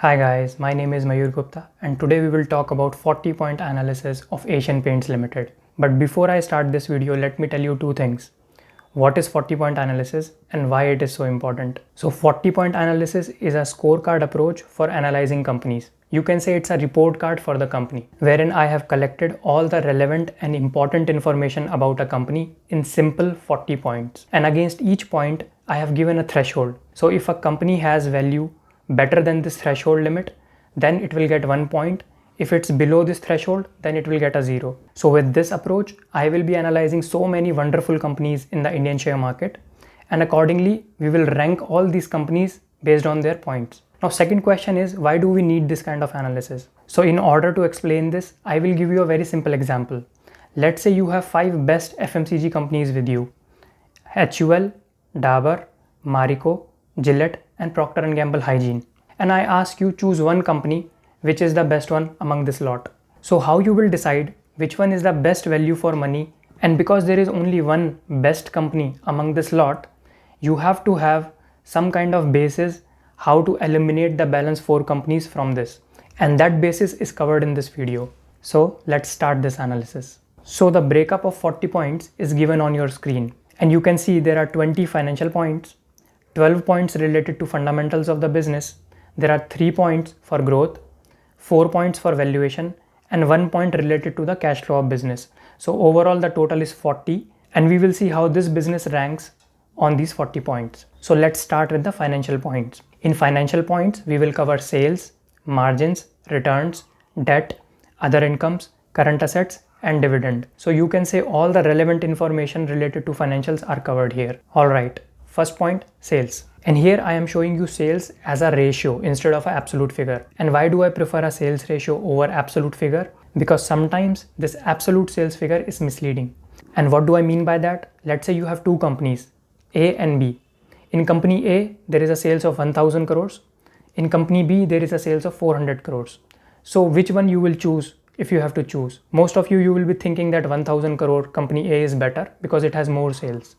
Hi guys, my name is Mayur Gupta and today we will talk about 40-point analysis of Asian Paints Limited. But before I start this video, let me tell you two things. What is 40-point analysis and why it is so important? So 40-point analysis is a scorecard approach for analyzing companies. You can say it's a report card for the company, wherein I have collected all the relevant and important information about a company in simple 40 points. And against each point, I have given a threshold. So if a company has value better than this threshold limit, then it will get 1 point. If it's below this threshold, then it will get a 0. So with this approach, I will be analyzing so many wonderful companies in the Indian share market, and accordingly, we will rank all these companies based on their points. Now, second question is, why do we need this kind of analysis? So in order to explain this, I will give you a very simple example. Let's say you have 5 best FMCG companies with you: HUL, Dabur, Marico, Gillette, and Procter & Gamble Hygiene. And I ask you choose one company which is the best one among this lot. So how you will decide which one is the best value for money, and because there is only one best company among this lot, you have to have some kind of basis how to eliminate the balance 4 companies from this. And that basis is covered in this video. So let's start this analysis. So the breakup of 40 points is given on your screen. And you can see there are 20 financial points, 12 points related to fundamentals of the business. There are 3 points for growth, 4 points for valuation, and 1 point related to the cash flow of business. So overall the total is 40, and we will see how this business ranks on these 40 points. So let's start with the financial points. In financial points, we will cover sales, margins, returns, debt, other incomes, current assets, and dividend. So you can say all the relevant information related to financials are covered here. Alright, first point, sales. And here I am showing you sales as a ratio instead of an absolute figure. And why do I prefer a sales ratio over absolute figure? Because sometimes this absolute sales figure is misleading. And what do I mean by that? Let's say you have 2 companies, A and B. In company A, there is a sales of 1000 crores. In company B, there is a sales of 400 crores. So which one you will choose if you have to choose? Most of you will be thinking that 1000 crore company A is better because it has more sales.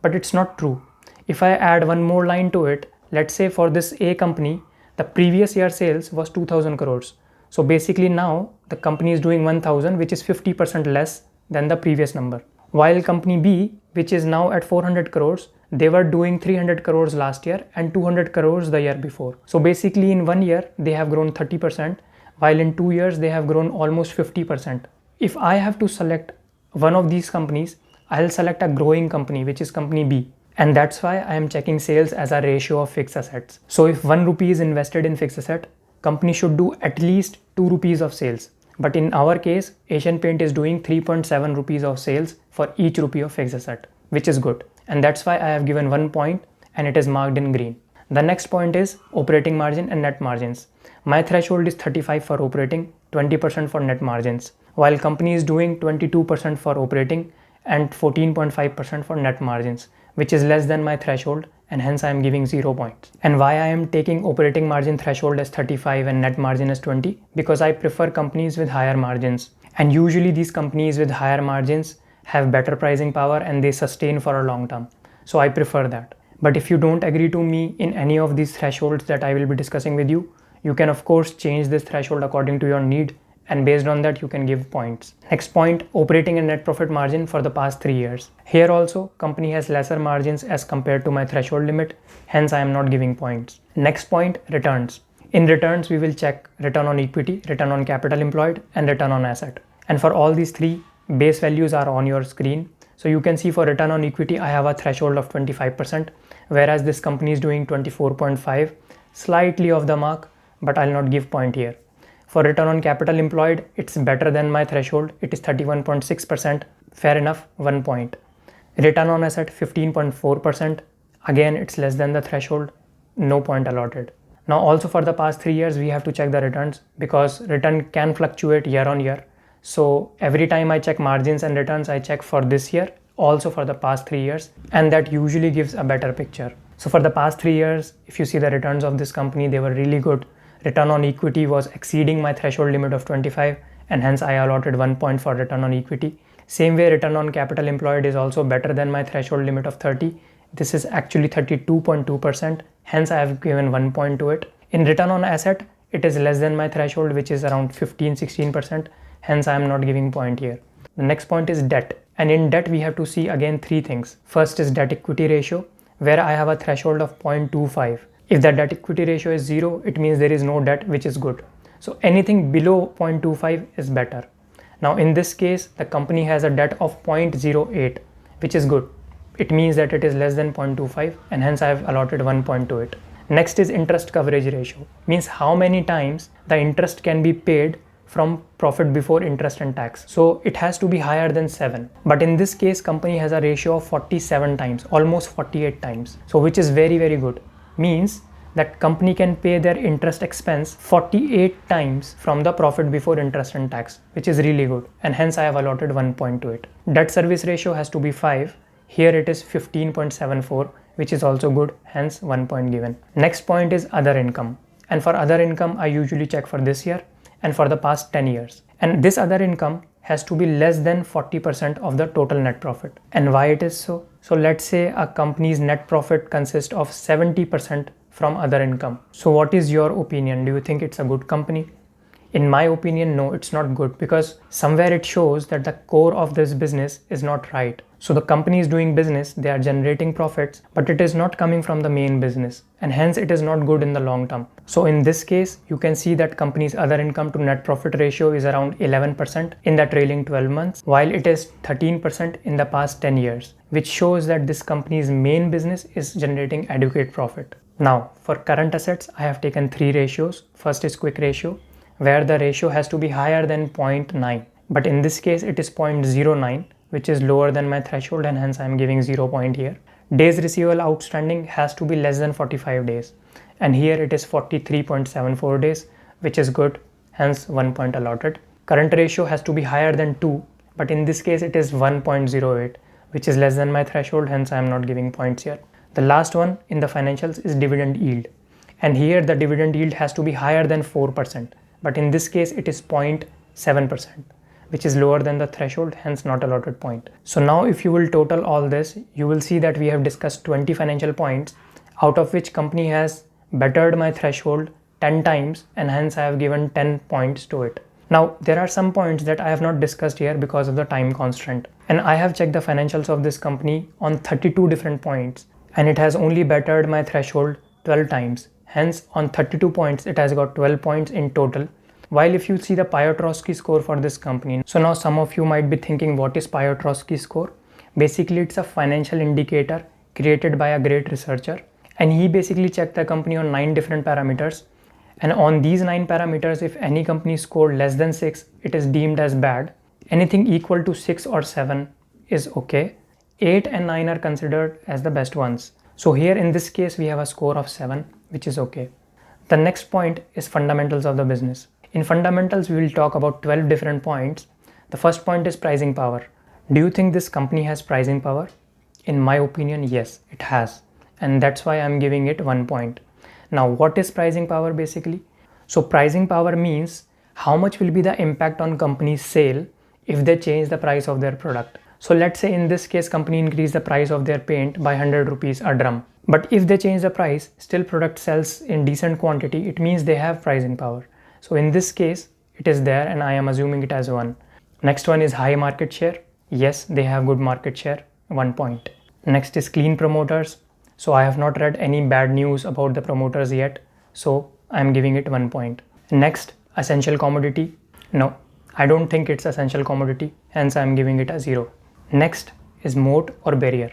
But it's not true. If I add one more line to it, let's say for this A company, the previous year sales was 2000 crores. So basically now the company is doing 1000, which is 50% less than the previous number. While company B, which is now at 400 crores, they were doing 300 crores last year and 200 crores the year before. So basically in 1 year, they have grown 30%, while in 2 years, they have grown almost 50%. If I have to select one of these companies, I'll select a growing company, which is company B. And that's why I am checking sales as a ratio of fixed assets. So if 1 rupee is invested in fixed asset, company should do at least 2 rupees of sales. But in our case, Asian Paint is doing 3.7 rupees of sales for each rupee of fixed asset, which is good. And that's why I have given 1 point and it is marked in green. The next point is operating margin and net margins. My threshold is 35 for operating, 20% for net margins, while company is doing 22% for operating and 14.5% for net margins, which is less than my threshold, and hence I am giving 0 points. And why I am taking operating margin threshold as 35 and net margin as 20? Because I prefer companies with higher margins. And usually these companies with higher margins have better pricing power and they sustain for a long term. So I prefer that. But if you don't agree to me in any of these thresholds that I will be discussing with you, you can of course change this threshold according to your need, and based on that you can give points. Next point, operating and net profit margin for the past 3 years. Here also company has lesser margins as compared to my threshold limit, hence I am not giving points. Next point, returns. In returns we will check return on equity, return on capital employed, and return on asset. And for all these 3, base values are on your screen. So you can see for return on equity I have a threshold of 25%, whereas this company is doing 24.5, slightly off the mark, but I'll not give point here. For return on capital employed, it's better than my threshold. It is 31.6%. Fair enough, 1 point. Return on asset 15.4%. Again, it's less than the threshold. No point allotted. Now also for the past 3 years, we have to check the returns because return can fluctuate year on year. So every time I check margins and returns, I check for this year, also for the past 3 years, and that usually gives a better picture. So for the past 3 years, if you see the returns of this company, they were really good. Return on equity was exceeding my threshold limit of 25, and hence I allotted 1 point for return on equity. Same way, return on capital employed is also better than my threshold limit of 30. This is actually 32.2%, hence I have given 1 point to it. In return on asset, it is less than my threshold, which is around 15-16%. Hence, I am not giving point here. The next point is debt. And in debt, we have to see again three things. First is debt equity ratio, where I have a threshold of 0.25. If the debt equity ratio is 0, it means there is no debt, which is good. So anything below 0.25 is better. Now in this case, the company has a debt of 0.08, which is good. It means that it is less than 0.25, and hence I have allotted 1 point to it. Next is interest coverage ratio, means how many times the interest can be paid from profit before interest and tax. So it has to be higher than 7. But in this case, company has a ratio of 47 times, almost 48 times. So which is very, very good. Means that company can pay their interest expense 48 times from the profit before interest and tax, which is really good. And hence I have allotted 1 point to it. Debt service ratio has to be 5. Here it is 15.74, which is also good. Hence 1 point given. Next point is other income. And for other income, I usually check for this year and for the past 10 years. And this other income has to be less than 40% of the total net profit. And why it is so? So let's say a company's net profit consists of 70% from other income. So what is your opinion? Do you think it's a good company? In my opinion, no, it's not good, because somewhere it shows that the core of this business is not right. So the company is doing business, they are generating profits, but it is not coming from the main business, and hence it is not good in the long term. So in this case, you can see that company's other income to net profit ratio is around 11% in the trailing 12 months, while it is 13% in the past 10 years, which shows that this company's main business is generating adequate profit. Now, for current assets, I have taken 3 ratios. First is quick ratio, where the ratio has to be higher than 0.9. But in this case, it is 0.09, which is lower than my threshold, and hence I am giving 0 point here. Days receivable outstanding has to be less than 45 days. And here it is 43.74 days, which is good, hence 1 point allotted. Current ratio has to be higher than 2, but in this case it is 1.08, which is less than my threshold, hence I am not giving points here. The last one in the financials is dividend yield. And here the dividend yield has to be higher than 4%. But in this case it is 0.7%, which is lower than the threshold, hence not allotted point. So now if you will total all this, you will see that we have discussed 20 financial points, out of which company has bettered my threshold 10 times, and hence I have given 10 points to it. Now there are some points that I have not discussed here because of the time constraint, and I have checked the financials of this company on 32 different points, and it has only bettered my threshold 12 times. Hence, on 32 points, it has got 12 points in total. While if you see the Piotrowski score for this company, so now some of you might be thinking, what is Piotrowski score? Basically, it's a financial indicator created by a great researcher, and he basically checked the company on 9 different parameters. And on these 9 parameters, if any company scored less than 6, it is deemed as bad. Anything equal to 6 or 7 is okay. 8 and 9 are considered as the best ones. So here in this case, we have a score of 7, which is okay. The next point is fundamentals of the business. In fundamentals, we will talk about 12 different points. The first point is pricing power. Do you think this company has pricing power? In my opinion, yes, it has. And that's why I'm giving it 1 point. Now, what is pricing power basically? So pricing power means how much will be the impact on company's sale if they change the price of their product. So let's say in this case, company increase the price of their paint by 100 rupees a drum. But if they change the price, still product sells in decent quantity, it means they have pricing power. So in this case, it is there, and I am assuming it as 1. Next one is high market share. Yes, they have good market share, 1 point. Next is clean promoters. So I have not read any bad news about the promoters yet. So I am giving it 1 point. Next, essential commodity. No, I don't think it's essential commodity. Hence I am giving it a 0. Next is moat or barrier.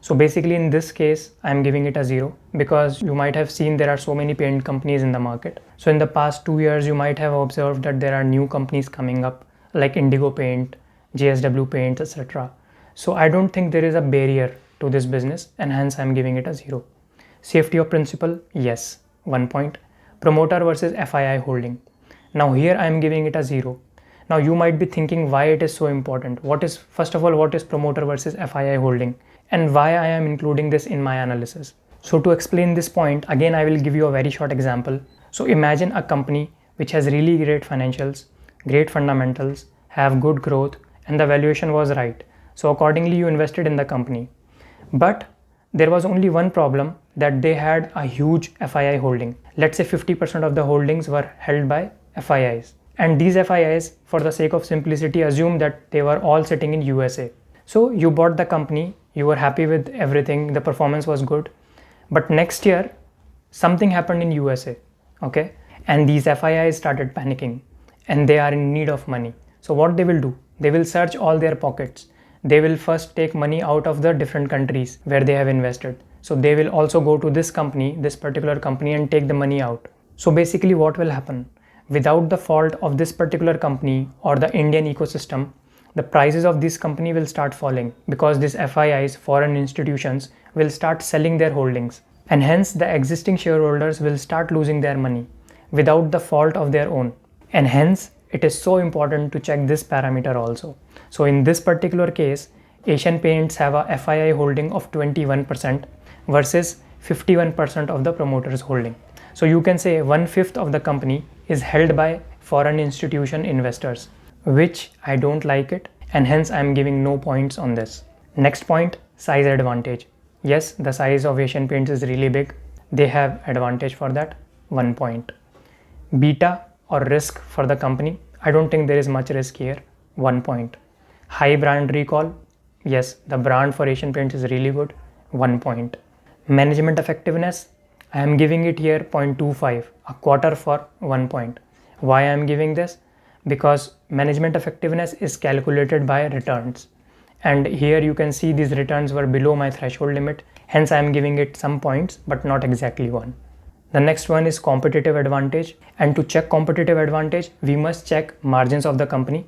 So basically in this case, I am giving it a 0 because you might have seen there are so many paint companies in the market. So in the past 2 years, you might have observed that there are new companies coming up like Indigo Paint, JSW Paints, etc. So I don't think there is a barrier to this business, and hence I am giving it a 0. Safety of principle, yes, 1 point. Promoter versus FII holding. Now here I am giving it a 0. Now you might be thinking why it is so important. First of all, what is promoter versus FII holding, and why I am including this in my analysis? So to explain this point, again I will give you a very short example. So imagine a company which has really great financials, great fundamentals, have good growth, and the valuation was right. So accordingly you invested in the company. But there was only one problem, that they had a huge FII holding. let's say 50% of the holdings were held by FIIs. And these FIIs, for the sake of simplicity, assume that they were all sitting in USA. So you bought the company, you were happy with everything, the performance was good. But next year, something happened in USA, okay? And these FIIs started panicking and they are in need of money. So what they will do? They will search all their pockets. They will first take money out of the different countries where they have invested. So they will also go to this company, this particular company, and take the money out. So basically what will happen? Without the fault of this particular company or the Indian ecosystem, the prices of this company will start falling because these FIIs, foreign institutions, will start selling their holdings. And hence the existing shareholders will start losing their money without the fault of their own. And hence it is so important to check this parameter also. So in this particular case, Asian Paints have a FII holding of 21% versus 51% of the promoters holding. So you can say 1/5 of the company is held by foreign institution investors, which I don't like it, and hence I am giving no points on this. Next point, size advantage. Yes, the size of Asian Paints is really big. They have advantage for that, 1 point. Beta or risk for the company, I don't think there is much risk here, 1 point. High brand recall, yes, the brand for Asian Paints is really good, 1 point. Management effectiveness, I am giving it here 0.25, a quarter for 1 point. Why I am giving this? Because management effectiveness is calculated by returns. And here you can see these returns were below my threshold limit. Hence I am giving it some points, but not exactly 1. The next one is competitive advantage. And to check competitive advantage, we must check margins of the company.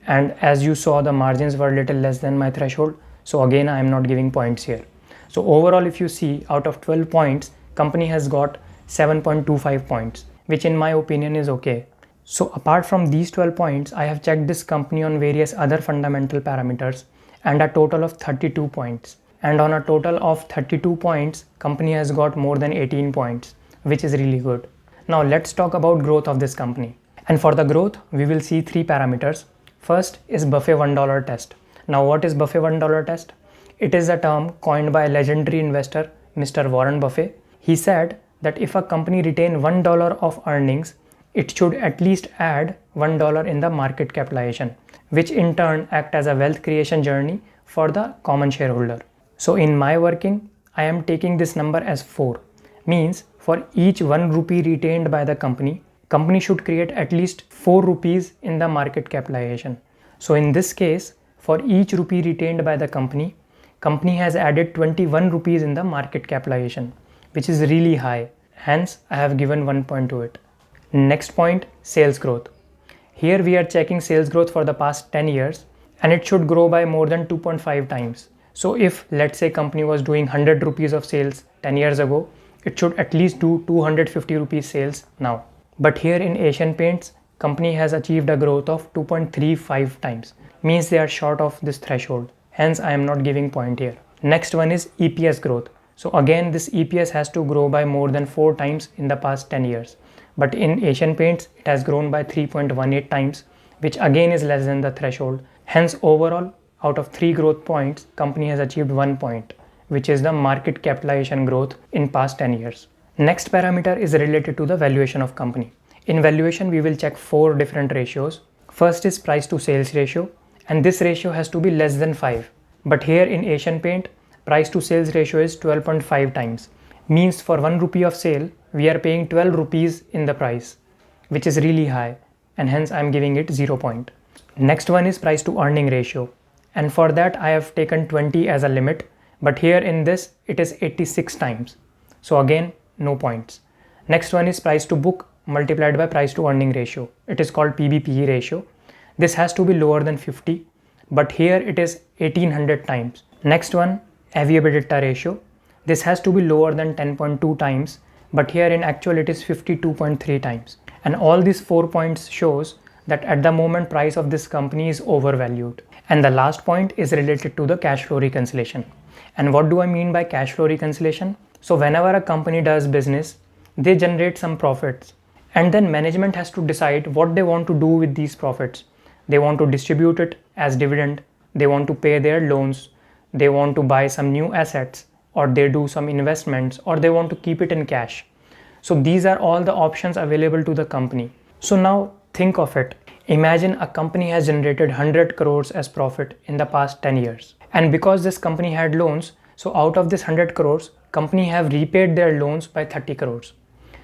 And as you saw, the margins were little less than my threshold. So again, I am not giving points here. So overall, if you see, out of 12 points, company has got 7.25 points, which in my opinion is okay. So apart from these 12 points, I have checked this company on various other fundamental parameters and a total of 32 points. And on a total of 32 points, company has got more than 18 points, which is really good. Now let's talk about growth of this company. And for the growth, we will see 3 parameters. First is Buffett $1 test. Now what is Buffett $1 test? It is a term coined by legendary investor, Mr. Warren Buffett. He said that if a company retain $1 of earnings, it should at least add $1 in the market capitalization, which in turn act as a wealth creation journey for the common shareholder. So in my working, I am taking this number as 4. Means for each 1 rupee retained by the company should create at least 4 rupees in the market capitalization. So in this case, for each rupee retained by the company has added 21 rupees in the market capitalization, which is really high. Hence, I have given 1 point to it. Next point, sales growth. Here we are checking sales growth for the past 10 years and it should grow by more than 2.5 times. So if let's say company was doing 100 rupees of sales 10 years ago, it should at least do 250 rupees sales now. But here in Asian Paints, company has achieved a growth of 2.35 times. Means they are short of this threshold. Hence I am not giving point here. Next one is EPS growth. So again this EPS has to grow by more than 4 times in the past 10 years. But in Asian Paints, it has grown by 3.18 times, which again is less than the threshold. Hence overall, out of 3 growth points, company has achieved 1 point, which is the market capitalization growth in past 10 years. Next parameter is related to the valuation of company. In valuation, we will check 4 different ratios. First is price to sales ratio, and this ratio has to be less than 5. But here in Asian Paint, price to sales ratio is 12.5 times. Means for 1 rupee of sale, we are paying 12 rupees in the price, which is really high, and hence I am giving it 0 point. Next one is price to earning ratio, and for that I have taken 20 as a limit, but here in this it is 86 times. So again, no points. Next one is price to book multiplied by price to earning ratio. It is called PBPE ratio. This has to be lower than 50, but here it is 1800 times. Next one, EV/EBITDA ratio. This has to be lower than 10.2 times, but here in actual it is 52.3 times. And all these 4 points shows that at the moment price of this company is overvalued. And the last point is related to the cash flow reconciliation. And what do I mean by cash flow reconciliation? So whenever a company does business, they generate some profits, and then management has to decide what they want to do with these profits. They want to distribute it as dividend, they want to pay their loans, they want to buy some new assets, or they do some investments, or they want to keep it in cash. So these are all the options available to the company. So now think of it. Imagine a company has generated 100 crores as profit in the past 10 years. And because this company had loans, so out of this 100 crores, company have repaid their loans by 30 crores.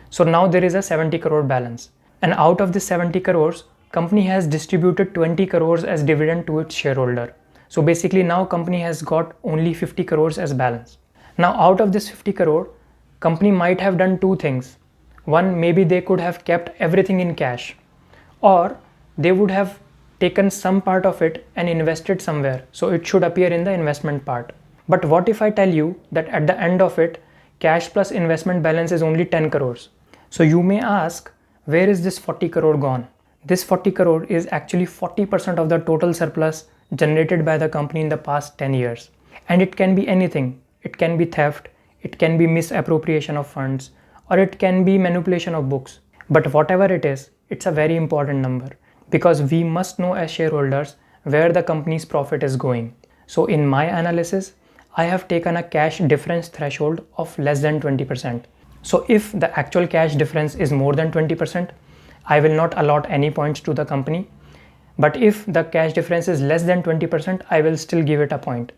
So now there is a 70 crore balance. And out of this 70 crores, company has distributed 20 crores as dividend to its shareholder. So basically now company has got only 50 crores as balance. Now out of this 50 crore, company might have done two things. One, maybe they could have kept everything in cash, or they would have taken some part of it and invested somewhere, so it should appear in the investment part. But what if I tell you that at the end of it, cash plus investment balance is only 10 crores? So you may ask, where is this 40 crore gone? This 40 crore is actually 40% of the total surplus generated by the company in the past 10 years. And it can be anything. It can be theft, it can be misappropriation of funds, or it can be manipulation of books. But whatever it is, it's a very important number, because we must know as shareholders where the company's profit is going. So in my analysis, I have taken a cash difference threshold of less than 20%. So if the actual cash difference is more than 20%, I will not allot any points to the company. But if the cash difference is less than 20%, I will still give it a point.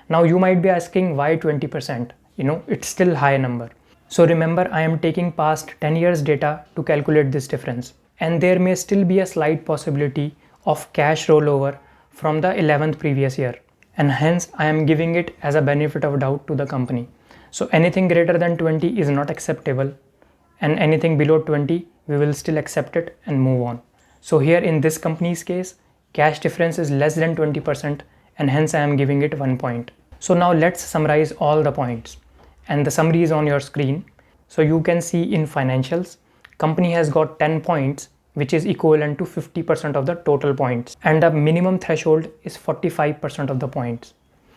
Now you might be asking, why 20%? It's still high number. So remember, I am taking past 10 years data to calculate this difference. And there may still be a slight possibility of cash rollover from the 11th previous year. And hence I am giving it as a benefit of doubt to the company. So anything greater than 20 is not acceptable, and anything below 20, we will still accept it and move on. So here in this company's case, cash difference is less than 20%, and hence I am giving it 1 point. So now let's summarize all the points, and the summary is on your screen. So you can see in financials, company has got 10 points, which is equivalent to 50% of the total points, and the minimum threshold is 45% of the points.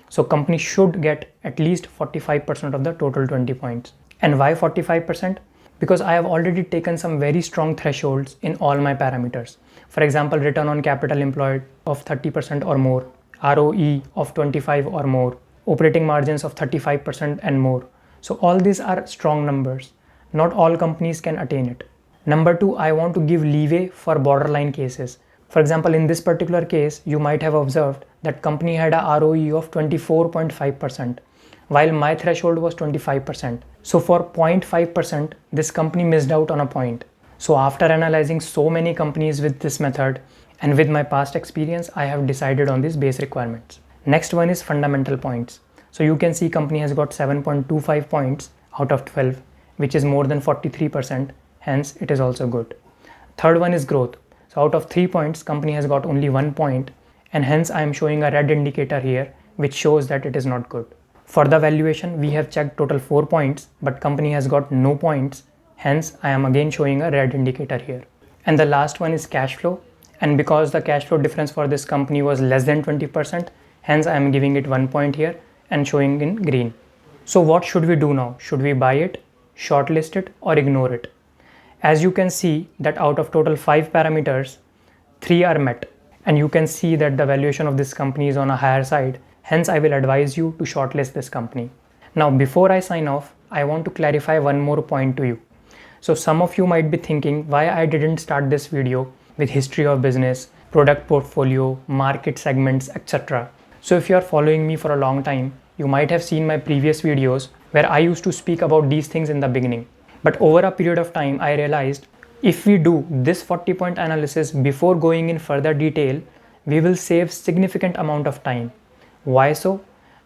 So company should get at least 45% of the total 20 points. And why 45%? Because I have already taken some very strong thresholds in all my parameters. For example, return on capital employed of 30% or more, ROE of 25 or more, operating margins of 35% and more. So all these are strong numbers. Not all companies can attain it. Number two, I want to give leeway for borderline cases. For example, in this particular case, you might have observed that company had a ROE of 24.5%, while my threshold was 25%. So for 0.5%, this company missed out on a point. So after analyzing so many companies with this method and with my past experience, I have decided on these base requirements. Next one is fundamental points. So you can see company has got 7.25 points out of 12, which is more than 43%. Hence, it is also good. Third one is growth. So out of 3 points, company has got only 1 point, and hence I am showing a red indicator here, which shows that it is not good. For the valuation, we have checked total 4 points, but company has got no points. Hence, I am again showing a red indicator here. And the last one is cash flow. And because the cash flow difference for this company was less than 20%, hence I am giving it 1 point here and showing in green. So what should we do now? Should we buy it, shortlist it, or ignore it? As you can see that out of total 5 parameters, 3 are met, and you can see that the valuation of this company is on a higher side. Hence, I will advise you to shortlist this company. Now, before I sign off, I want to clarify one more point to you. So some of you might be thinking why I didn't start this video with history of business, product portfolio, market segments, etc. So if you are following me for a long time, you might have seen my previous videos where I used to speak about these things in the beginning. But over a period of time, I realized if we do this 40-point analysis before going in further detail, we will save significant amount of time. Why so?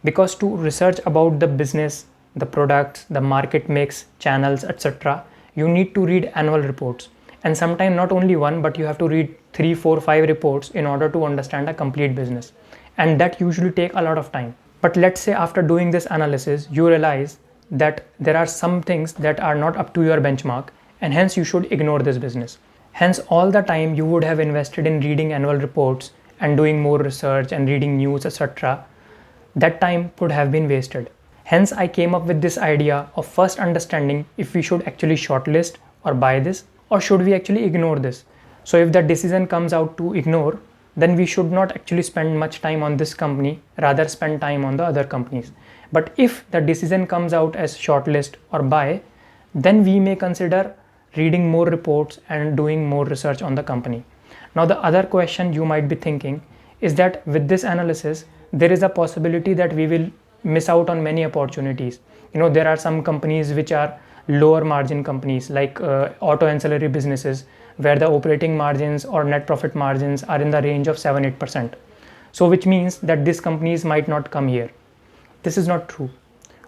Because to research about the business, the products, the market mix, channels, etc., you need to read annual reports. And sometimes not only one, but you have to read 3, 4, 5 reports in order to understand a complete business. And that usually take a lot of time. But let's say after doing this analysis, you realize that there are some things that are not up to your benchmark, and hence you should ignore this business. Hence all the time you would have invested in reading annual reports and doing more research and reading news, etc., that time could have been wasted. Hence I came up with this idea of first understanding if we should actually shortlist or buy this, or should we actually ignore this. So if the decision comes out to ignore, then we should not actually spend much time on this company, rather spend time on the other companies. But if the decision comes out as shortlist or buy, then we may consider reading more reports and doing more research on the company. Now the other question you might be thinking is that with this analysis, there is a possibility that we will miss out on many opportunities. There are some companies which are lower margin companies like auto ancillary businesses where the operating margins or net profit margins are in the range of 7-8%. So which means that these companies might not come here. This is not true.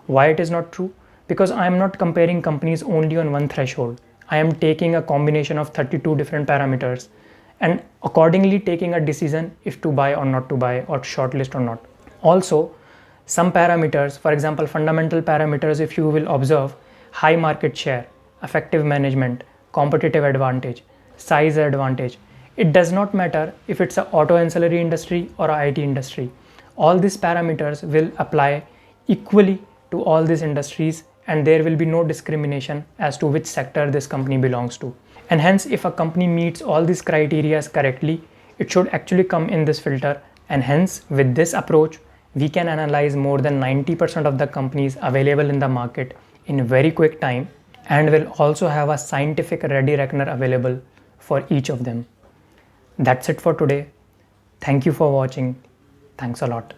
Why it is not true? Because I am not comparing companies only on one threshold. I am taking a combination of 32 different parameters and accordingly taking a decision if to buy or not to buy or shortlist or not. Also, some parameters, for example, fundamental parameters, if you will observe, high market share, effective management, competitive advantage, size advantage. It does not matter if it's an auto ancillary industry or a IT industry. All these parameters will apply equally to all these industries and there will be no discrimination as to which sector this company belongs to. And hence, if a company meets all these criteria correctly, it should actually come in this filter. And hence, with this approach, we can analyze more than 90% of the companies available in the market in very quick time and will also have a scientific ready reckoner available for each of them. That's it for today. Thank you for watching. Thanks a lot.